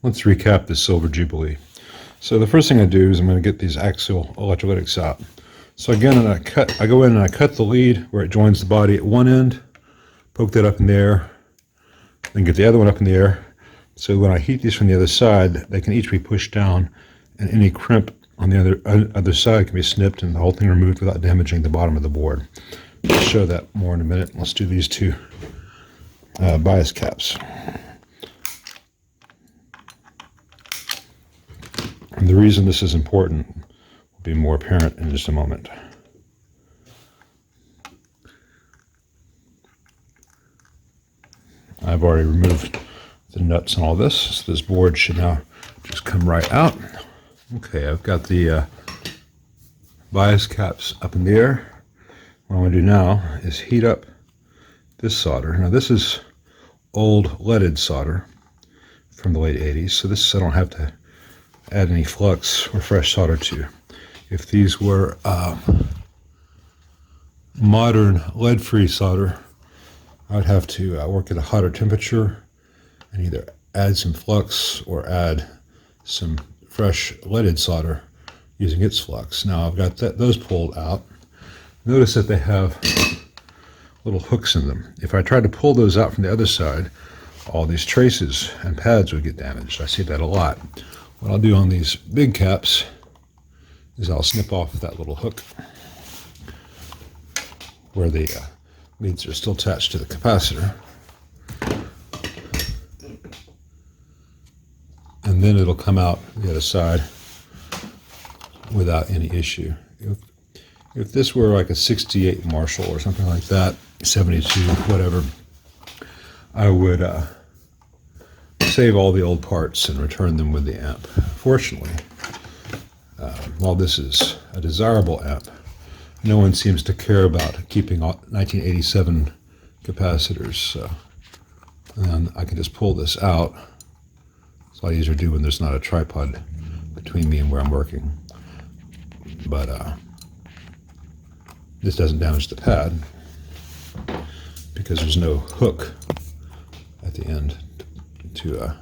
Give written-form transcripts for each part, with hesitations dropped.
Let's recap the silver Jubilee. So the first thing I do is I'm going to get these axial electrolytics out. So again, I go in and I cut the lead where it joins the body at one end, poke that up in the air, then get the other one up in the air. So when I heat these from the other side, they can each be pushed down, and any crimp on the other side can be snipped and the whole thing removed without damaging the bottom of the board. I'll show that more in a minute. Let's do these two bias caps. And the reason this is important will be more apparent in just a moment. I've already removed the nuts and all this, so this board should now just come right out. Okay, I've got the bias caps up in the air. What I'm going to do now is heat up this solder. Now this is old leaded solder from the late 80s, so this I don't have to add any flux or fresh solder to. If these were modern lead-free solder, I would have to work at a hotter temperature and either add some flux or add some fresh leaded solder using its flux. Now I've got those pulled out. Notice that they have little hooks in them. If I tried to pull those out from the other side, all these traces and pads would get damaged. I see that a lot. What I'll do on these big caps is I'll snip off that little hook where the leads are still attached to the capacitor. And then it'll come out the other side without any issue. If this were like a 68 Marshall or something like that, 72, whatever, I would save all the old parts and return them with the amp. Fortunately, while this is a desirable amp, no one seems to care about keeping 1987 capacitors. So, and I can just pull this out. It's a lot easier to do when there's not a tripod between me and where I'm working. But this doesn't damage the pad because there's no hook at the end to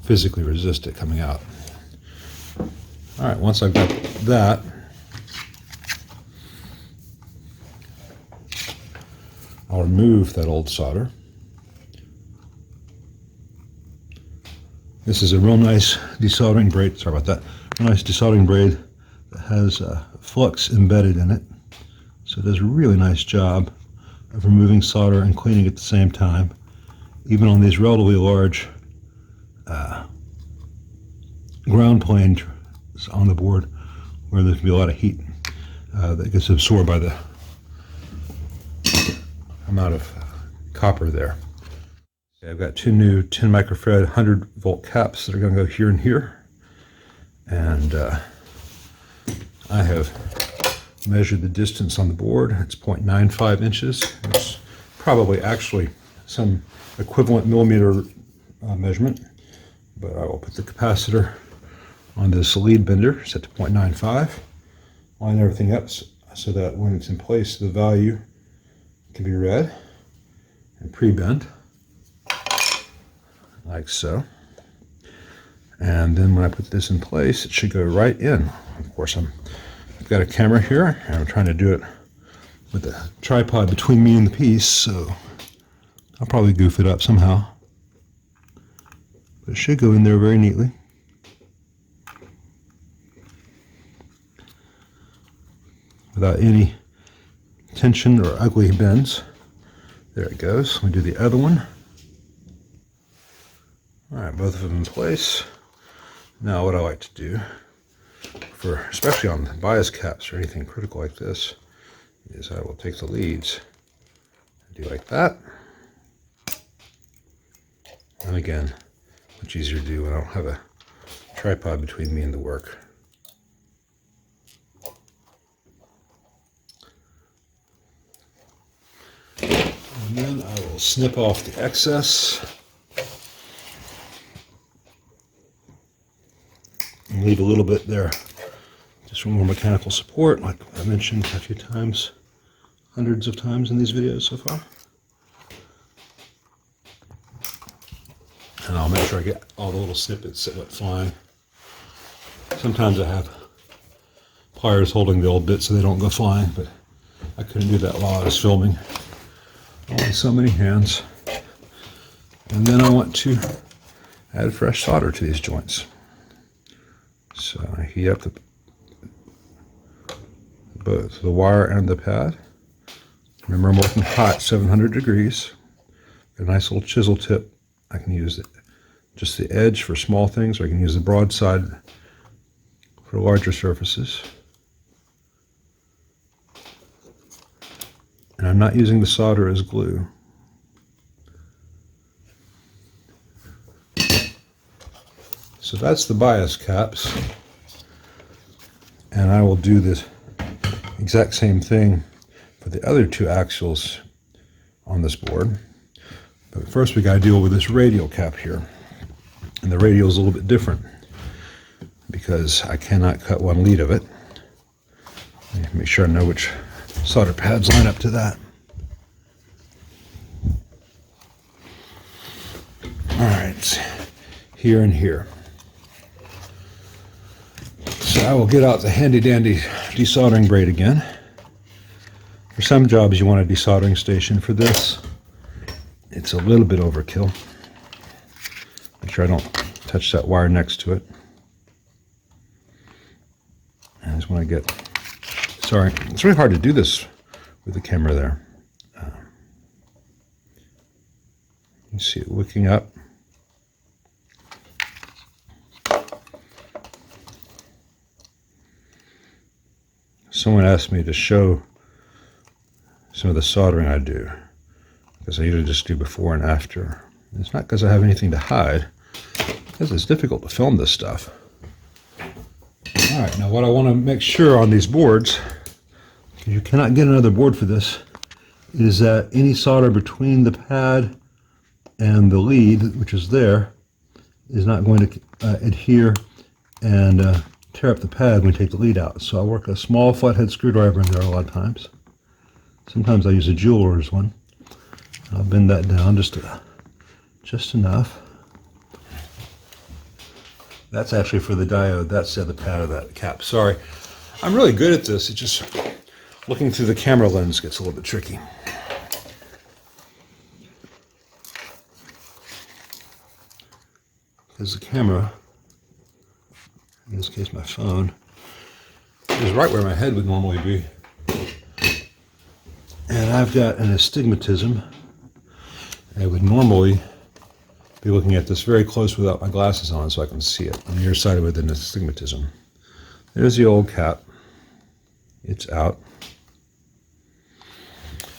physically resist it coming out. All right, once I've got that, I'll remove that old solder. This is a real nice desoldering braid, sorry about that, real nice desoldering braid that has flux embedded in it. So it does a really nice job of removing solder and cleaning at the same time, even on these relatively large ground planes on the board where there can be a lot of heat that gets absorbed by the amount of copper there. Okay, I've got two new 10 microfarad 100 volt caps that are going to go here and here, and I have measured the distance on the board. It's 0.95 inches. It's probably actually some equivalent millimeter measurement, but I will put the capacitor on this lead bender set to 0.95, line everything up so that when it's in place the value can be read and pre-bent like so. And then when I put this in place, it should go right in. Of course, I've got a camera here and I'm trying to do it with the tripod between me and the piece, so I'll probably goof it up somehow. But it should go in there very neatly. Without any tension or ugly bends. There it goes. Let me do the other one. All right, both of them in place. Now what I like to do, especially on bias caps or anything critical like this, is I will take the leads and do like that. And again, much easier to do when I don't have a tripod between me and the work. And then I will snip off the excess and leave a little bit there just for more mechanical support, like I mentioned a few times, hundreds of times in these videos so far. And I'll make sure I get all the little snippets that went flying. Sometimes I have pliers holding the old bits so they don't go flying, but I couldn't do that while I was filming. Only so many hands. And then I want to add fresh solder to these joints. So I heat up both the wire and the pad. Remember, I'm working hot, 700 degrees. A nice little chisel tip. I can use just the edge for small things, or I can use the broad side for larger surfaces. And I'm not using the solder as glue. So that's the bias caps. And I will do this exact same thing for the other two axials on this board. But first we got to deal with this radial cap here. And the radial is a little bit different because I cannot cut one lead of it. Make sure I know which solder pads line up to that. All right, here and here. So I will get out the handy dandy desoldering braid again. For some jobs you want a desoldering station. For this, it's a little bit overkill. Make sure I don't touch that wire next to it. I just want to get, sorry, it's really hard to do this with the camera there. You see it wicking up. Someone asked me to show some of the soldering I do, because I usually just do before and after. It's not because I have anything to hide, because it's difficult to film this stuff. All right, now what I want to make sure on these boards, because you cannot get another board for this, is that any solder between the pad and the lead, which is there, is not going to adhere and tear up the pad when we take the lead out. So I work a small flathead screwdriver in there a lot of times. Sometimes I use a jeweler's one. I'll bend that down just enough. That's actually for the diode. That's the other pad of that cap. Sorry. I'm really good at this. It's just looking through the camera lens gets a little bit tricky. Because the camera, in this case my phone, is right where my head would normally be. And I've got an astigmatism. I would normally be looking at this very close without my glasses on so I can see it. I'm nearsighted with an astigmatism. There's the old cap. It's out.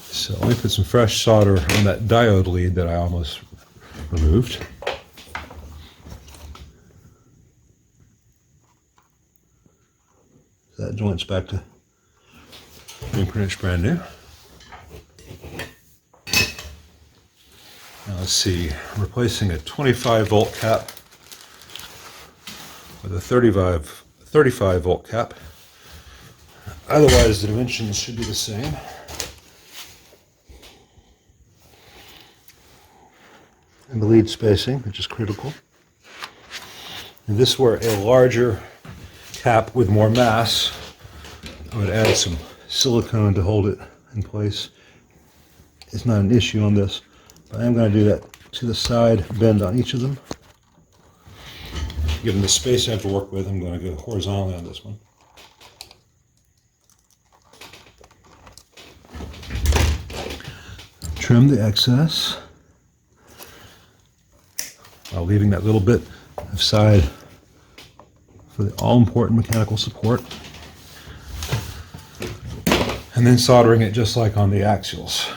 So let me put some fresh solder on that diode lead that I almost removed. That joint's back to being pretty much brand new. Now let's see, I'm replacing a 25 volt cap with a 35 volt cap. Otherwise the dimensions should be the same. And the lead spacing, which is critical. And this were a larger cap with more mass. I would add some silicone to hold it in place. It's not an issue on this, but I'm going to do that to the side bend on each of them. Given the space I have to work with, I'm going to go horizontally on this one. Trim the excess while leaving that little bit of side for the all-important mechanical support. And then soldering it just like on the axials.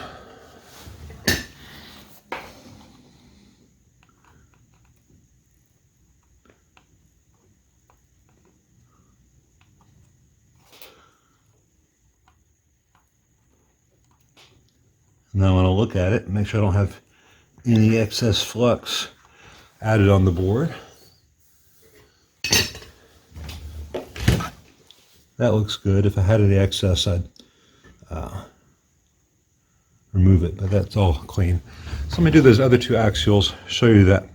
And then I want to look at it and make sure I don't have any excess flux added on the board. That looks good. If I had any excess, I'd remove it, but that's all clean. So let me do those other two axials, show you that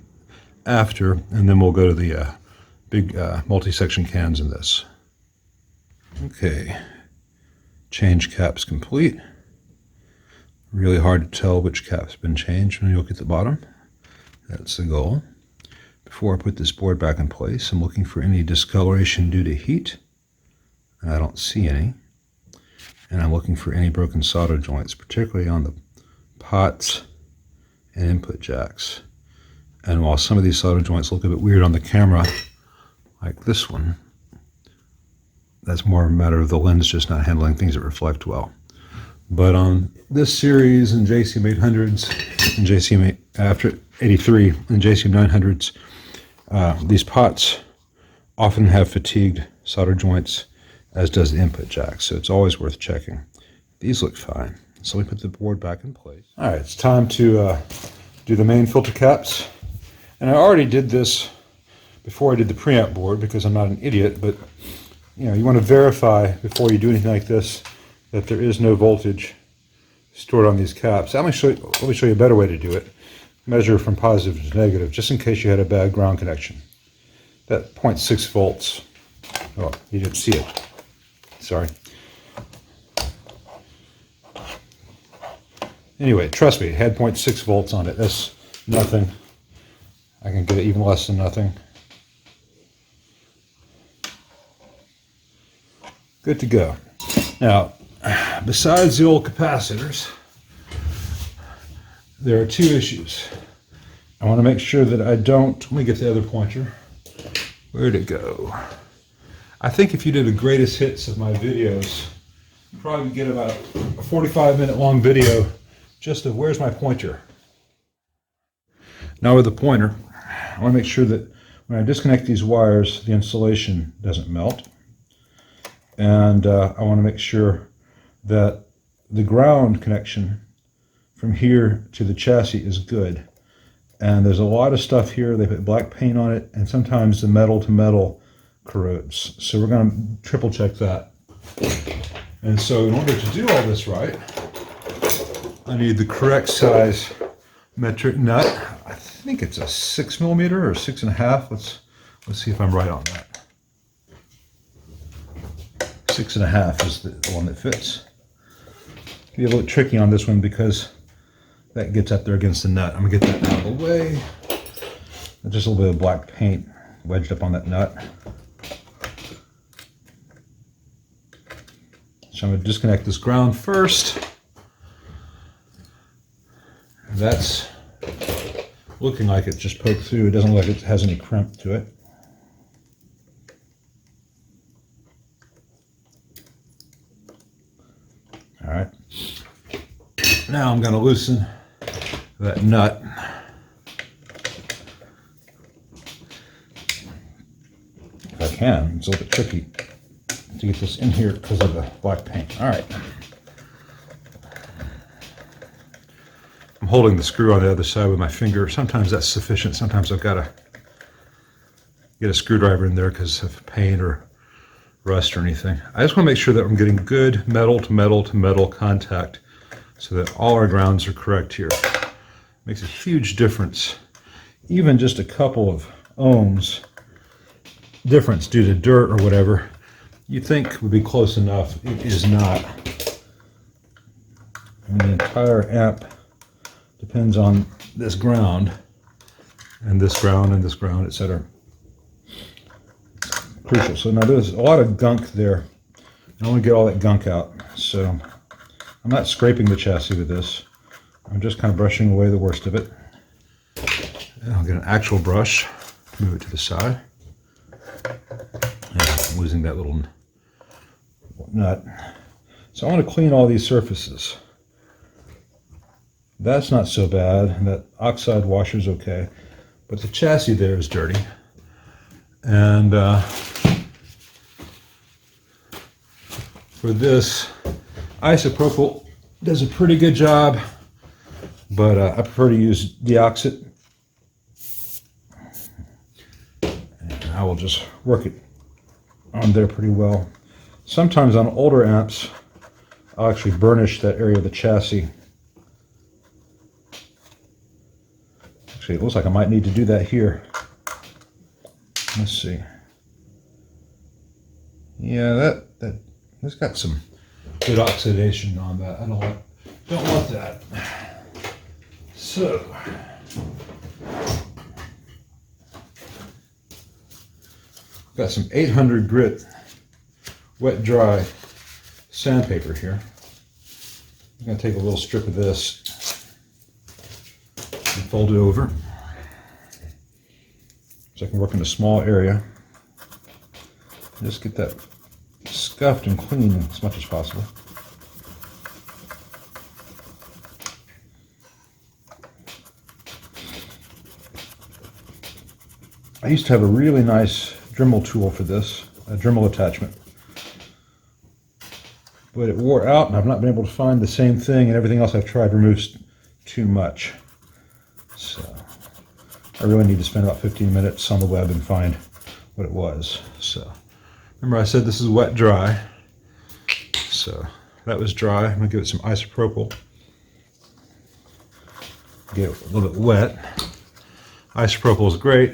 after, and then we'll go to the big multi-section cans in this. Okay, change caps complete. Really hard to tell which cap's been changed when you look at the bottom. That's the goal. Before I put this board back in place, I'm looking for any discoloration due to heat, and I don't see any. And I'm looking for any broken solder joints, particularly on the pots and input jacks. And while some of these solder joints look a bit weird on the camera, like this one, that's more a matter of the lens just not handling things that reflect well. But on this series and JCM 800s and JCM after 83 and JCM 900s, these pots often have fatigued solder joints, as does the input jack, so it's always worth checking. These look fine, so we put the board back in place. All right, it's time to do the main filter caps. And I already did this before I did the preamp board because I'm not an idiot, but you know, you want to verify before you do anything like this that there is no voltage stored on these caps. Let me show you a better way to do it. Measure from positive to negative, just in case you had a bad ground connection. That 0.6 volts, oh, you didn't see it, sorry. Anyway, trust me, it had 0.6 volts on it. That's nothing. I can get it even less than nothing. Good to go. Now, besides the old capacitors, there are two issues. I want to make sure that I don't, let me get the other pointer. Where'd it go? I think if you did a greatest hits of my videos, you'd probably get about a 45-minute long video just of where's my pointer. Now with the pointer, I want to make sure that when I disconnect these wires, the insulation doesn't melt. And I want to make sure that the ground connection from here to the chassis is good. And there's a lot of stuff here. They put black paint on it, and sometimes the metal to metal corrodes. So we're going to triple check that. And so in order to do all this right, I need the correct size metric nut. I think it's a 6mm or 6.5. Let's see if I'm right on that. 6.5 is the one that fits. It'll be a little tricky on this one because that gets up there against the nut. I'm gonna get that out of the way. Just a little bit of black paint wedged up on that nut. So I'm gonna disconnect this ground first. That's looking like it just poked through. It doesn't look like it has any crimp to it. All right. Now I'm going to loosen that nut. If I can. It's a little bit tricky to get this in here because of the black paint. All right. I'm holding the screw on the other side with my finger. Sometimes that's sufficient. Sometimes I've got to get a screwdriver in there because of paint or rust or anything. I just want to make sure that I'm getting good metal to metal to metal contact so that all our grounds are correct here. Makes a huge difference. Even just a couple of ohms difference due to dirt or whatever, you'd think would be close enough. It is not. And the entire amp depends on this ground, and this ground, and this ground, etc. Crucial. So now there's a lot of gunk there. I want to get all that gunk out. So I'm not scraping the chassis with this. I'm just kind of brushing away the worst of it. And I'll get an actual brush, move it to the side. And I'm losing that little nut. So I want to clean all these surfaces. That's not so bad. That oxide washer's okay. But the chassis there is dirty. And for this, isopropyl does a pretty good job, but I prefer to use deoxit. And I will just work it on there pretty well. Sometimes on older amps, I'll actually burnish that area of the chassis. Actually, it looks like I might need to do that here. Let's see. Yeah, that's got some good oxidation on that. I don't want that. So got some 800 grit wet dry sandpaper here. I'm going to take a little strip of this and fold it over so I can work in a small area. Just get that scuffed and clean as much as possible. I used to have a really nice Dremel tool for this, a Dremel attachment. But it wore out and I've not been able to find the same thing, and everything else I've tried removes too much. So I really need to spend about 15 minutes on the web and find what it was. So remember I said this is wet dry. So that was dry. I'm going to give it some isopropyl. Get it a little bit wet. Isopropyl is great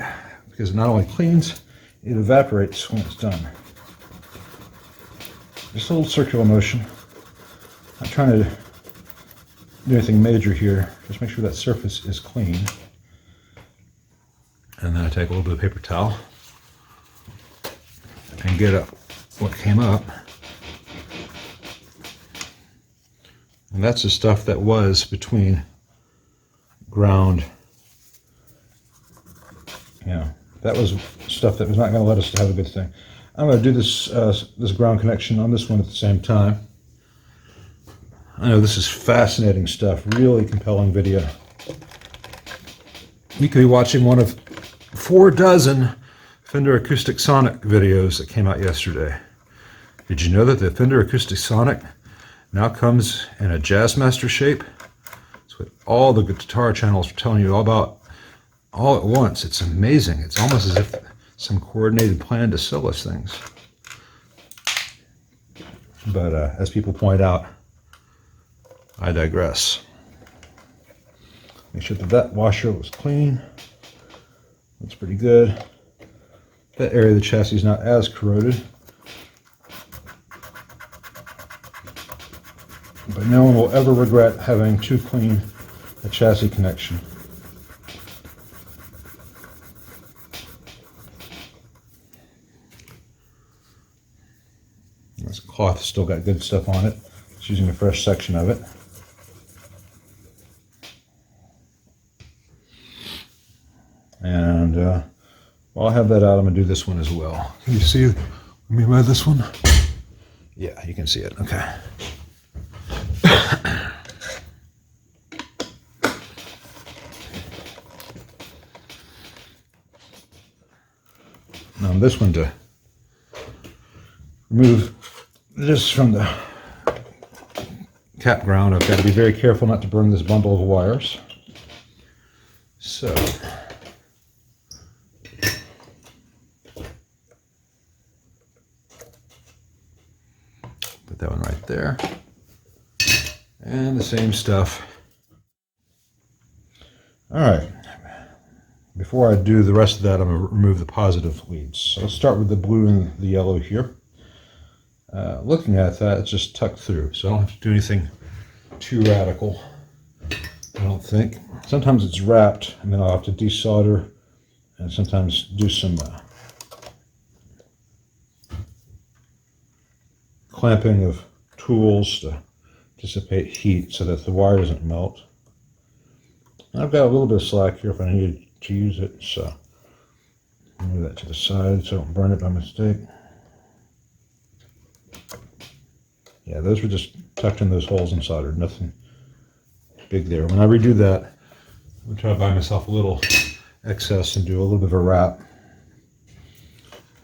because it not only cleans, it evaporates when it's done. Just a little circular motion. Not trying to do anything major here. Just make sure that surface is clean. And then I take a little bit of paper towel and get up what came up. And that's the stuff that was between ground. That was stuff that was not going to let us have a good thing. I'm going to do this this ground connection on this one at the same time. I know this is fascinating stuff, really compelling video. You could be watching one of 4 dozen Fender Acoustic Sonic videos that came out yesterday. Did you know that the Fender Acoustic Sonic now comes in a Jazzmaster shape? That's what all the guitar channels are telling you all about all at once. It's amazing. It's almost as if some coordinated plan to sell us things. But as people point out, I digress. Make sure that washer was clean. Looks pretty good. That area of the chassis is not as corroded. But no one will ever regret having too clean a chassis connection. This cloth still got good stuff on it. Just using a fresh section of it. And while I have that out, I'm going to do this one as well. Can you see me by this one? Yeah, you can see it. Okay. Now this one, to remove this from the cap ground, I've got to be very careful not to burn this bundle of wires. So put that one right there. And the same stuff. All right. Before I do the rest of that, I'm going to remove the positive leads. So let's start with the blue and the yellow here. Looking at that, it's just tucked through, so I don't have to do anything too radical, I don't think. Sometimes it's wrapped, and then I'll have to desolder, and sometimes do some clamping of tools to dissipate heat so that the wire doesn't melt. I've got a little bit of slack here if I need to use it, so I'll move that to the side so I don't burn it by mistake. Yeah, those were just tucked in those holes and soldered, nothing big there. When I redo that, I'm going to try to buy myself a little excess and do a little bit of a wrap.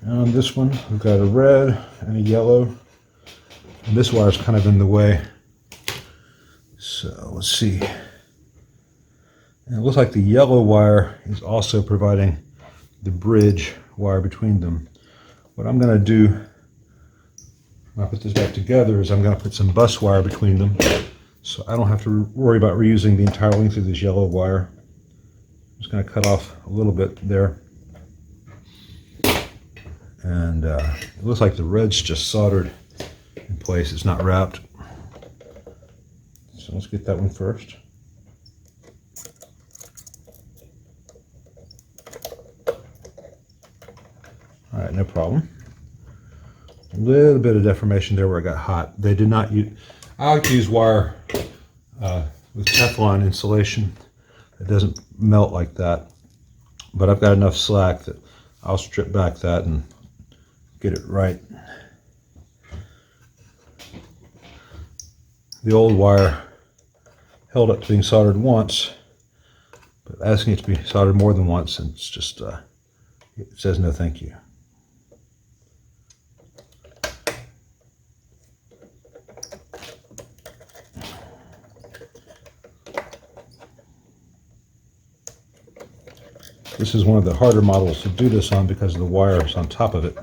And on this one, we've got a red and a yellow, and this wire's kind of in the way. So let's see. And it looks like the yellow wire is also providing the bridge wire between them. What I'm going to do when I put this back together is I'm going to put some bus wire between them, so I don't have to worry about reusing the entire length of this yellow wire. I'm just going to cut off a little bit there. And it looks like the red's just soldered in place. It's not wrapped. So let's get that one first. All right, no problem. A little bit of deformation there where it got hot. They did not use, I like to use wire with Teflon insulation. It doesn't melt like that. But I've got enough slack that I'll strip back that and get it right. The old wire held up to being soldered once, but asking it to be soldered more than once, and it's just, it says no thank you. This is one of the harder models to do this on because of the wires on top of it.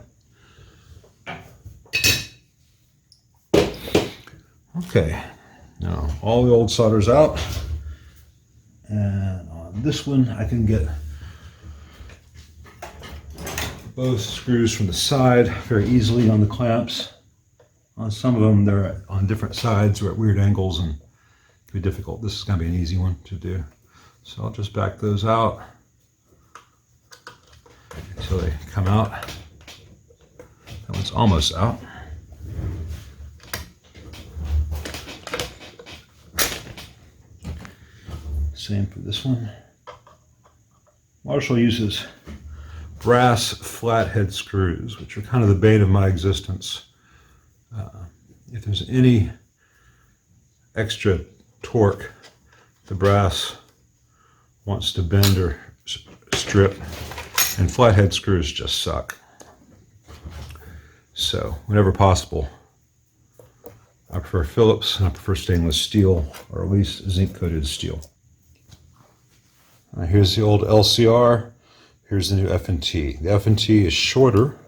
Okay, now all the old solder's out, and on this one I can get both screws from the side very easily on the clamps. On some of them they're on different sides or at weird angles and it can be difficult. This is going to be an easy one to do. So I'll just back those out until they come out. That one's almost out. Same for this one. Marshall uses brass flathead screws, which are kind of the bane of my existence. If there's any extra torque, the brass wants to bend or strip, and flathead screws just suck. So whenever possible, I prefer Phillips and I prefer stainless steel, or at least zinc coated steel. Here's the old LCR, here's the new F&T. The F&T is shorter,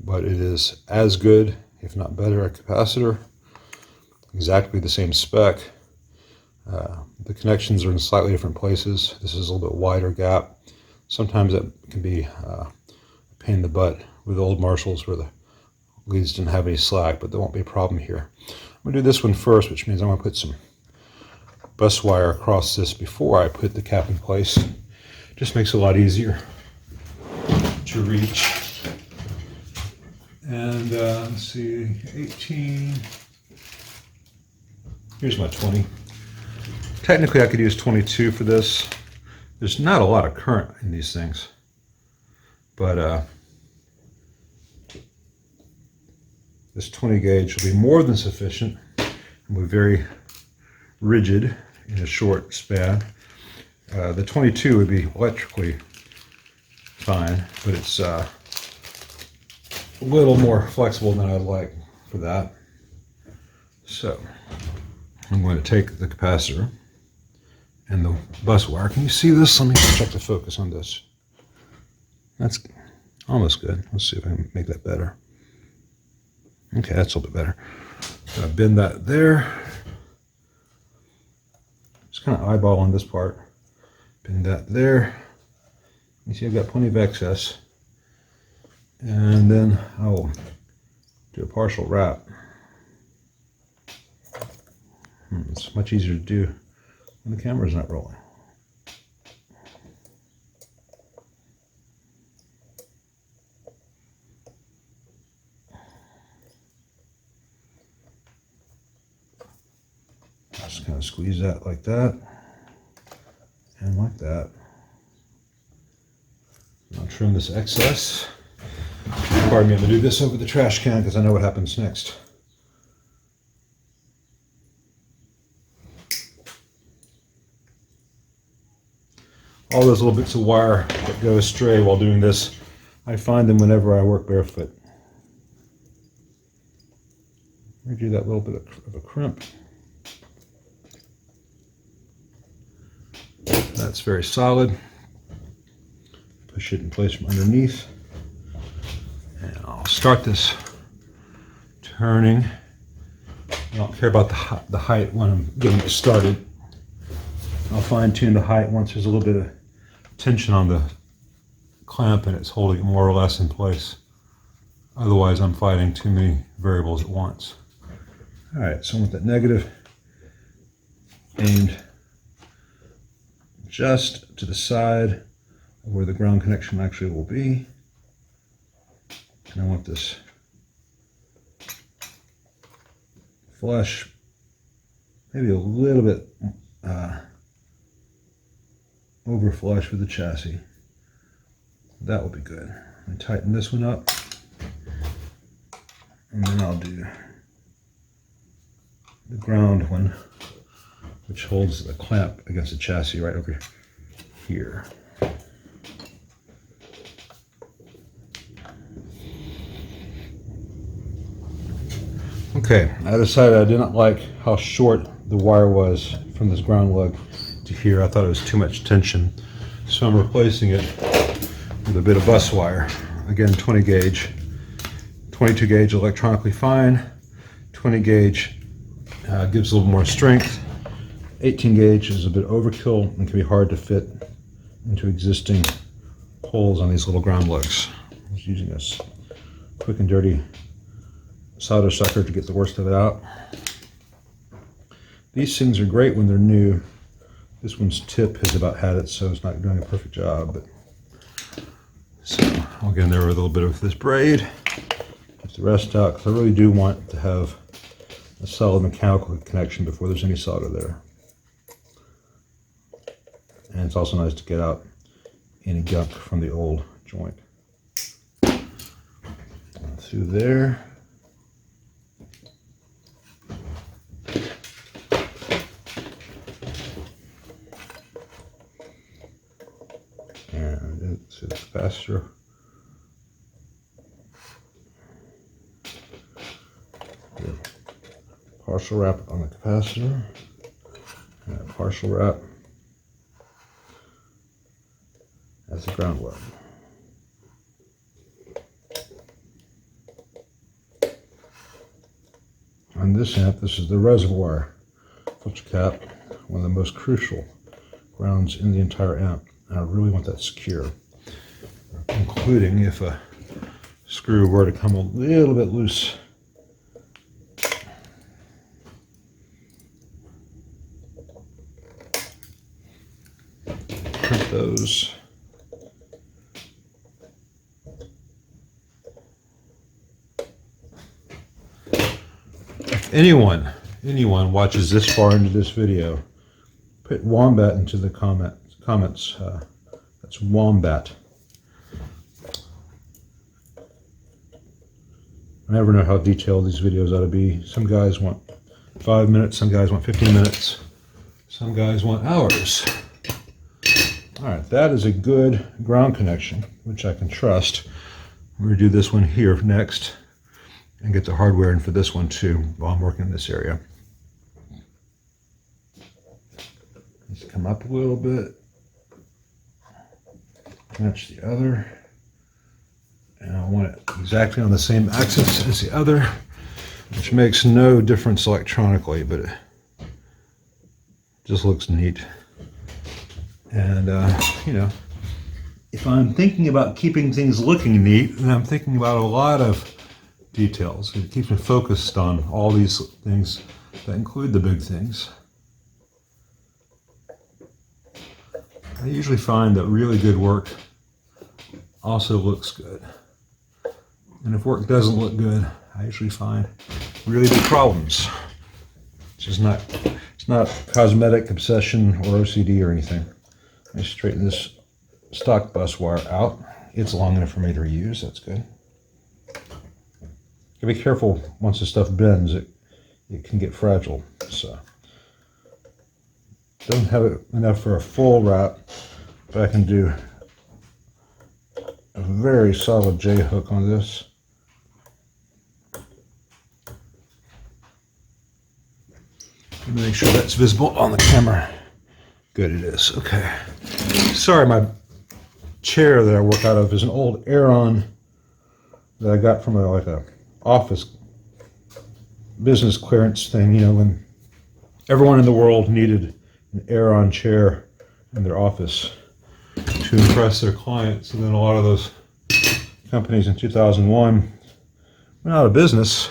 but it is as good, if not better, a capacitor. Exactly the same spec. The connections are in slightly different places. This is a little bit wider gap. Sometimes that can be a pain in the butt with old Marshalls where the leads didn't have any slack, but there won't be a problem here. I'm going to do this one first, which means I'm going to put some bus wire across this before I put the cap in place. Just makes it a lot easier to reach. And let's see, 18. Here's my 20. Technically I could use 22 for this. There's not a lot of current in these things, but this 20 gauge will be more than sufficient and will be very rigid in a short span. The 22 would be electrically fine, but it's a little more flexible than I'd like for that. So I'm going to take the capacitor and the bus wire. Can you see this? Let me check the focus on this. That's almost good. Let's see if I can make that better. Okay, that's a little bit better. So I bend that there. Just kind of eyeballing this part. Bend that there. You see I've got plenty of excess. And then I'll do a partial wrap. It's much easier to do when the camera's not rolling. Just kind of squeeze that like that and like that. I'll trim this excess. Pardon me, I'm going to do this over the trash can because I know what happens next. All those little bits of wire that go astray while doing this, I find them whenever I work barefoot. Let me do that little bit of a crimp. That's very solid. Push it in place from underneath. And I'll start this turning. I don't care about the height when I'm getting it started. I'll fine tune the height once there's a little bit of tension on the clamp and it's holding it more or less in place. Otherwise, I'm fighting too many variables at once. All right, so I want that negative aimed just to the side of where the ground connection actually will be. And I want this flush, maybe a little bit over flush with the chassis. That will be good. I tighten this one up, and then I'll do the ground one, which holds the clamp against the chassis right over here. Okay, I decided I didn't like how short the wire was from this ground lug to here. I thought it was too much tension. So I'm replacing it with a bit of bus wire. Again, 20 gauge. 22 gauge electronically fine. 20 gauge gives a little more strength. 18 gauge is a bit overkill and can be hard to fit into existing holes on these little ground lugs. I was using this quick and dirty solder sucker to get the worst of it out. These things are great when they're new. This one's tip has about had it, so it's not doing a perfect job. But so I'll get in there with a little bit of this braid, get the rest out, because I really do want to have a solid mechanical connection before there's any solder there. And it's also nice to get out any gunk from the old joint. Through there. And it's the capacitor. Partial wrap on the capacitor. And a partial wrap as the ground lug. On this amp, this is the reservoir filter cap, one of the most crucial grounds in the entire amp. And I really want that secure, including if a screw were to come a little bit loose. Print those. If anyone watches this far into this video, put Wombat into the comments. That's Wombat. I never know how detailed these videos ought to be. Some guys want 5 minutes, some guys want 15 minutes, some guys want hours. All right, that is a good ground connection, which I can trust. I'm going to do this one here next and get the hardware in for this one too while I'm working in this area. Let's come up a little bit. Match the other, and I want it exactly on the same axis as the other, which makes no difference electronically, but it just looks neat. And you know, if I'm thinking about keeping things looking neat, then I'm thinking about a lot of details. It keeps me focused on all these things that include the big things. I usually find that really good work also looks good. And if work doesn't look good, I usually find really big problems. It's not cosmetic obsession or OCD or anything. Let me straighten this stock bus wire out. It's long enough for me to reuse, that's good. Be careful once this stuff bends, it can get fragile. So doesn't have it enough for a full wrap, but I can do a very solid J hook on this. Let me make sure that's visible on the camera. Good, it is. Okay. Sorry, my chair that I work out of is an old Aeron that I got from like a office business clearance thing. You know, when everyone in the world needed an Aeron chair in their office. to impress their clients. And then a lot of those companies in 2001 went out of business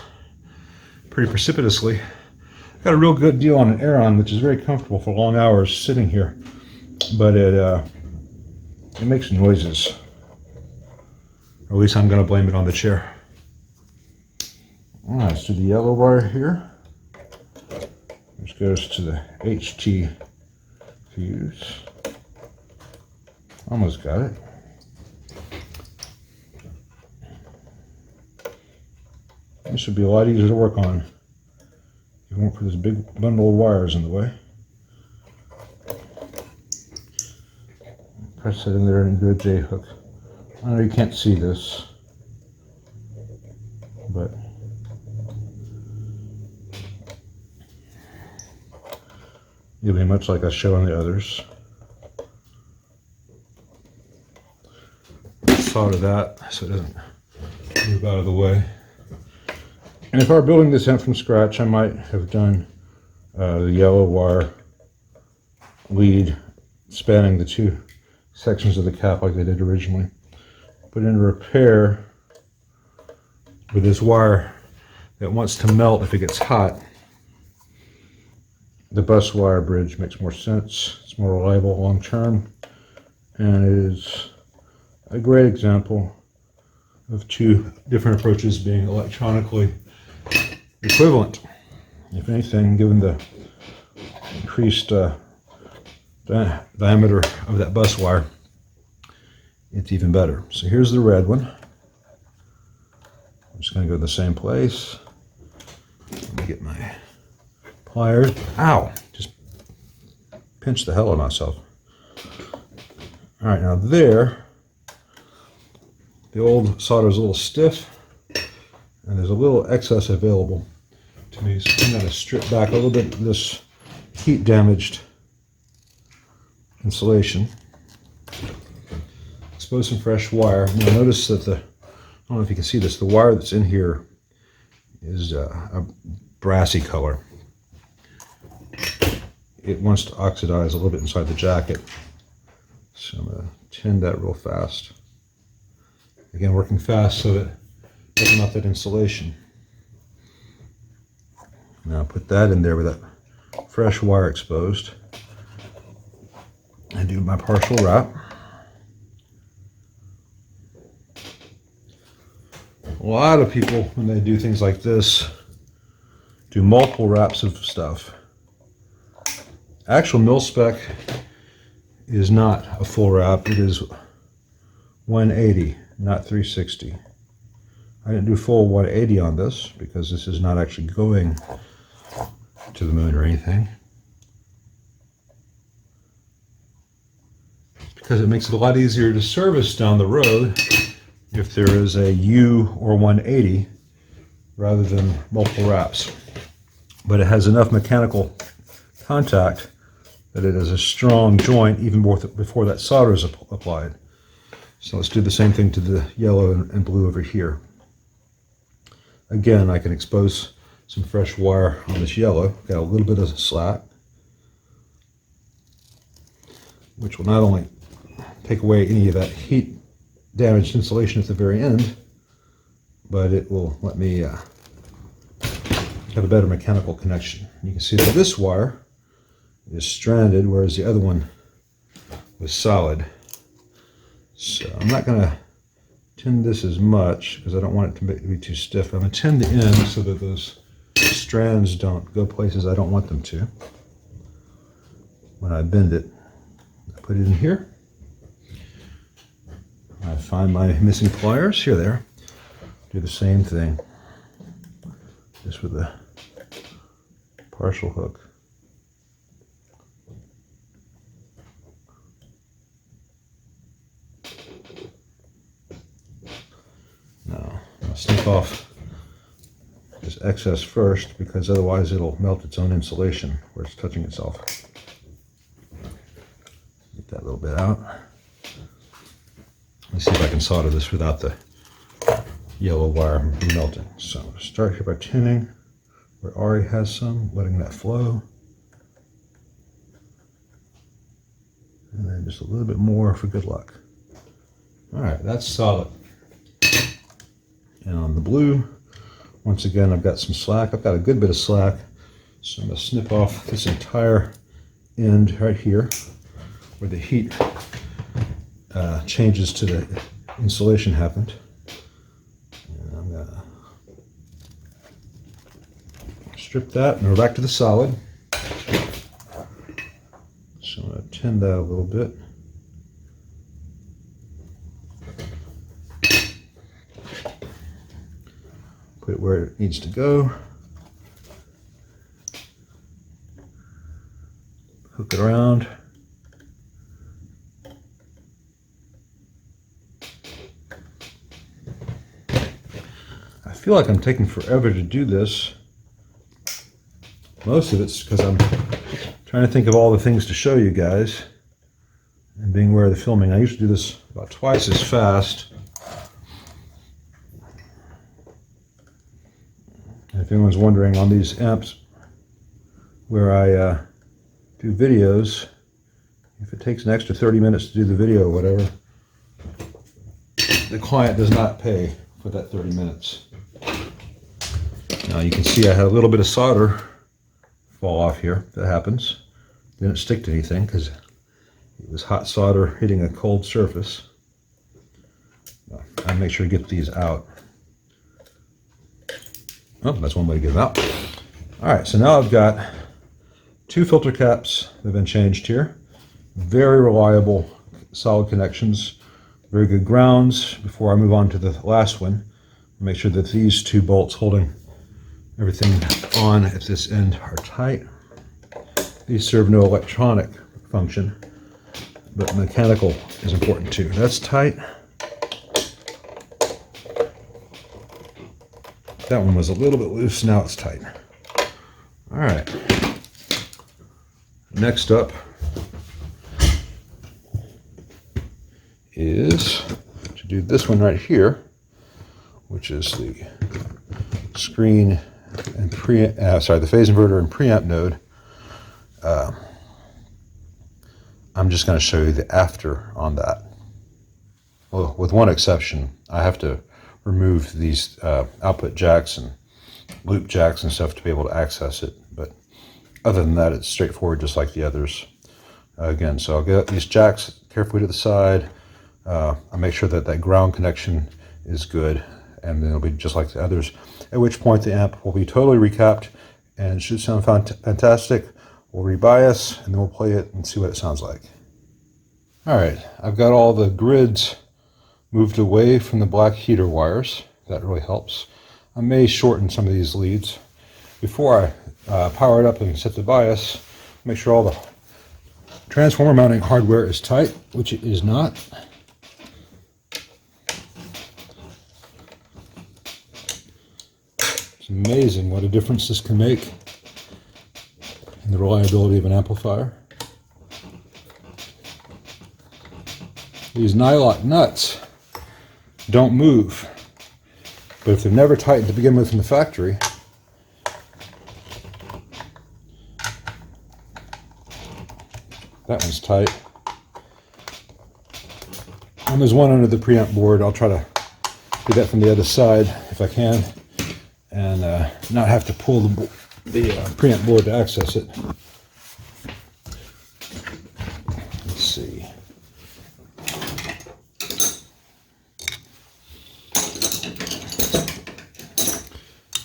pretty precipitously. Got a real good deal on an Aeron, which is very comfortable for long hours sitting here, but it makes noises. Or at least I'm going to blame it on the chair. All right, let's do the yellow wire here. This goes to the HT fuse. Almost got it. This would be a lot easier to work on if you weren't for this big bundle of wires in the way. Press it in there and do a J hook. I know you can't see this, but it'll be much like I show on the others. Solder that so it doesn't move out of the way. And if I were building this out from scratch, I might have done the yellow wire lead spanning the two sections of the cap like they did originally. But in repair with this wire that wants to melt if it gets hot, the bus wire bridge makes more sense. It's more reliable long term, and it is a great example of two different approaches being electronically equivalent. If anything, given the increased diameter of that bus wire, it's even better. So here's the red one. I'm just going to go to the same place. Let me get my pliers. Ow! Just pinched the hell out of myself. All right, now there, the old solder is a little stiff, and there's a little excess available to me. So I'm going to strip back a little bit of this heat damaged insulation. Expose some fresh wire. Now notice that I don't know if you can see this, the wire that's in here is a brassy color. It wants to oxidize a little bit inside the jacket. So I'm going to tin that real fast. Again, working fast so that it doesn't melt that insulation. Now put that in there with that fresh wire exposed. And do my partial wrap. A lot of people, when they do things like this, do multiple wraps of stuff. Actual mil spec is not a full wrap. It is 180, not 360. I didn't do full 180 on this because this is not actually going to the moon or anything. Because it makes it a lot easier to service down the road if there is a U or 180 rather than multiple wraps. But it has enough mechanical contact that it is a strong joint even before that solder is applied. So let's do the same thing to the yellow and blue over here. Again, I can expose some fresh wire on this yellow. Got a little bit of slack, which will not only take away any of that heat damaged insulation at the very end, but it will let me have a better mechanical connection. You can see that this wire is stranded, whereas the other one was solid. So I'm not going to tin this as much because I don't want it to be too stiff. I'm going to tin the end so that those strands don't go places I don't want them to. When I bend it, I put it in here. I find my missing pliers. Here they are. Do the same thing, just with a partial hook. Now, I'll snip off this excess first because otherwise it'll melt its own insulation where it's touching itself. Get that little bit out. Let's see if I can solder this without the yellow wire melting. So I'm going to start here by tinning where it already has some, letting that flow. And then just a little bit more for good luck. All right, that's solid. And on the blue, once again, I've got some slack. I've got a good bit of slack. So I'm going to snip off this entire end right here where the heat changes to the insulation happened. And I'm going to strip that, and we're back to the solid. So I'm going to tend that a little bit. Put it where it needs to go. Hook it around. I feel like I'm taking forever to do this. Most of it's because I'm trying to think of all the things to show you guys and being aware of the filming. I usually do this about twice as fast. And if anyone's wondering, on these amps where I do videos, if it takes an extra 30 minutes to do the video or whatever, the client does not pay for that 30 minutes. Now you can see I had a little bit of solder fall off here. That happens. Didn't stick to anything because it was hot solder hitting a cold surface. I make sure to get these out. Oh, that's one way to get them out. All right, so now I've got 2 filter caps that have been changed here. Very reliable, solid connections. Very good grounds. Before I move on to the last one, make sure that these 2 bolts holding everything on at this end are tight. These serve no electronic function, but mechanical is important too. That's tight. That one was a little bit loose, now it's tight. All right. Next up is to do this one right here, which is the screen and the phase inverter and preamp node. I'm just going to show you the after on that. Well, with one exception, I have to remove these output jacks and loop jacks and stuff to be able to access it. But other than that, it's straightforward, just like the others. Again, so I'll get these jacks carefully to the side. I'll make sure that that ground connection is good, and then it'll be just like the others. At which point the amp will be totally recapped and it should sound fantastic. We'll rebias and then we'll play it and see what it sounds like. All right, I've got all the grids moved away from the black heater wires. That really helps. I may shorten some of these leads. Before I power it up and set the bias, make sure all the transformer mounting hardware is tight, which it is not. It's amazing what a difference this can make in the reliability of an amplifier. These nylock nuts don't move, but if they're never tightened to begin with in the factory, that one's tight. And there's one under the preamp board. I'll try to do that from the other side if I can, and not have to pull the preamp board to access it. Let's see.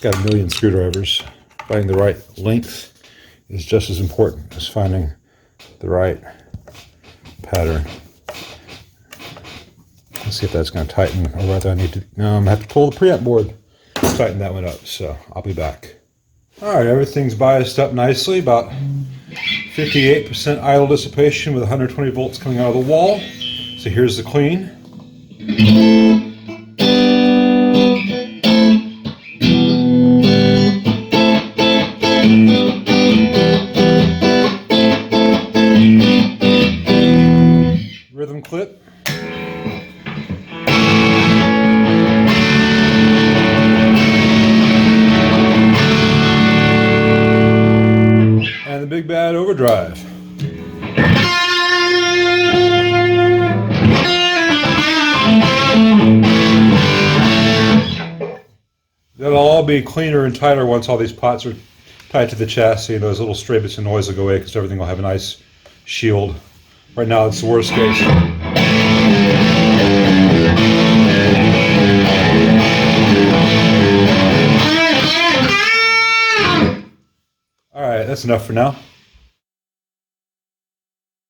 Got a million screwdrivers. Finding the right length is just as important as finding the right pattern. Let's see if that's going to tighten, or whether I need to. No, I'm going to have to pull the preamp board to tighten that one up. So I'll be back. All right, everything's biased up nicely. About 58% idle dissipation with 120 volts coming out of the wall. So here's the clean. Rhythm clip. And the big bad overdrive. be cleaner and tighter once all these pots are tied to the chassis, and those little stray bits of noise will go away because everything will have a nice shield. Right now it's the worst case. Alright, that's enough for now.